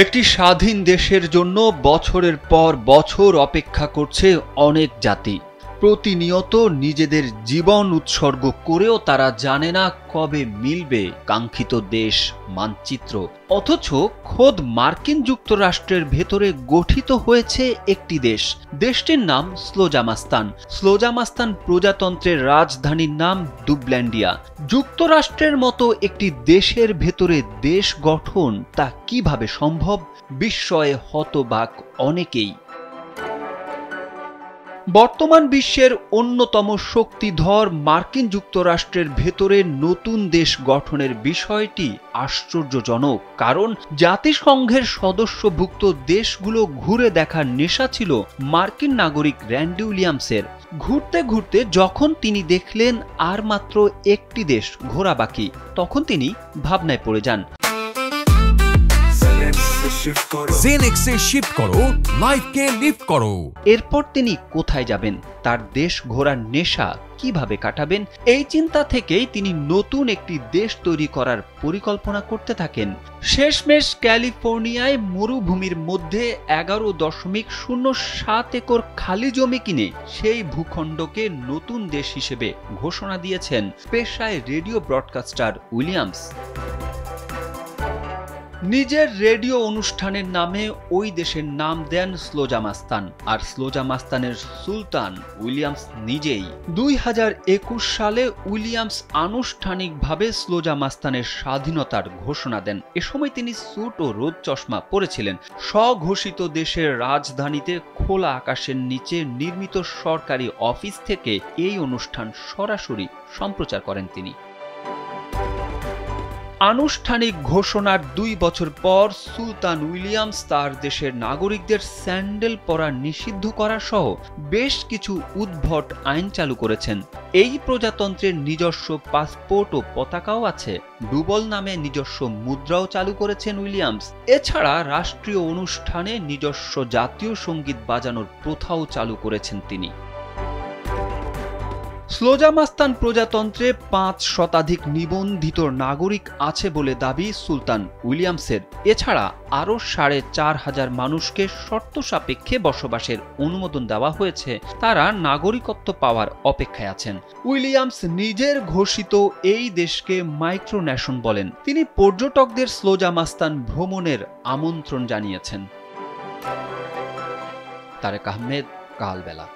একটি স্বাধীন দেশের জন্য বছরের পর বছর অপেক্ষা করছে অনেক জাতি। প্রতিনিয়ত নিজেদের জীবন উৎসর্গ করেও তারা জানে না কবে মিলবে কাঙ্ক্ষিত দেশ মানচিত্র। অথচ খোদ মার্কিন যুক্তরাষ্ট্রের ভেতরে গঠিত হয়েছে একটি দেশ। দেশটির নাম স্লোজামাস্তান। স্লোজামাস্তান প্রজাতন্ত্রের রাজধানীর নাম দুবল্যান্ডিয়া। যুক্তরাষ্ট্রের মতো একটি দেশের ভেতরে দেশ গঠন তা কিভাবে সম্ভব? বিস্ময়ে হতবাক অনেকেই। বর্তমান বিশ্বের অন্যতম শক্তিধর মার্কিন যুক্তরাষ্ট্রের ভেতরে নতুন দেশ গঠনের বিষয়টি আশ্চর্যজনক, কারণ জাতিসংঘের সদস্যভুক্ত দেশগুলো ঘুরে দেখার নেশা ছিল মার্কিন নাগরিক র্যান্ডি উইলিয়ামসের। ঘুরতে ঘুরতে যখন তিনি দেখলেন আর মাত্র একটি দেশ ঘোরা বাকি, তখন তিনি ভাবনায় পড়ে যান। জেনেক্সে শিফট করো, লাইফকে লিফট করো। এরপর তিনি কোথায় যাবেন, তার দেশ ঘোরার নেশা কিভাবে কাটাবেন, এই চিন্তা থেকেই তিনি নতুন একটি দেশ তৈরি করার পরিকল্পনা করতে থাকেন। শেষমেশ ক্যালিফোর্নিয়ায় মরুভূমির মধ্যে 11.07 একর খালি জমি কিনে সেই ভূখণ্ডকে নতুন দেশ হিসেবে ঘোষণা দিয়েছেন পেশায় রেডিও ব্রডকাস্টার উইলিয়ামস। নিজের রেডিও অনুষ্ঠানের নামে ওই দেশের নাম দেন স্লোজামাস্তান, আর স্লোজামাস্তানের সুলতান উইলিয়ামস নিজেই। 2021 সালে উইলিয়ামস আনুষ্ঠানিকভাবে স্লোজামাস্তানের স্বাধীনতার ঘোষণা দেন। এ সময় তিনি স্যুট ও রোদ চশমা পরেছিলেন। স্বঘোষিত দেশের রাজধানীতে খোলা আকাশের নিচে নির্মিত সরকারি অফিস থেকে এই অনুষ্ঠান সরাসরি সম্প্রচার করেন তিনি। আনুষ্ঠানিক ঘোষণার 2 বছর পর সুলতান উইলিয়ামস তার দেশের নাগরিকদের স্যান্ডেল পরা নিষিদ্ধ করা সহ বেশ কিছু উদ্ভট আইন চালু করেছেন। এই প্রজাতন্ত্রের নিজস্ব পাসপোর্ট ও পতাকাও আছে। রুবল নামে নিজস্ব মুদ্রাও চালু করেছেন উইলিয়ামস। এছাড়া রাষ্ট্রীয় অনুষ্ঠানে নিজস্ব জাতীয় সঙ্গীত বাজানোর প্রথাও চালু করেছেন তিনি। স্লোজামাস্তান প্রজাতন্ত্রে 5 শতাধিক নিবন্ধিত নাগরিক আছে বলে দাবি সুলতান উইলিয়ামসের। এছাড়া আরও 4,500 মানুষকে শর্ত সাপেক্ষে বসবাসের অনুমোদন দেওয়া হয়েছে। তারা নাগরিকত্ব পাওয়ার অপেক্ষায় আছেন। উইলিয়ামস নিজের ঘোষিত এই দেশকে মাইক্রোনেশন বলেন। তিনি পর্যটকদের স্লোজামাস্তান ভ্রমণের আমন্ত্রণ জানিয়েছেন। তারেক আহমেদ, কালবেলা।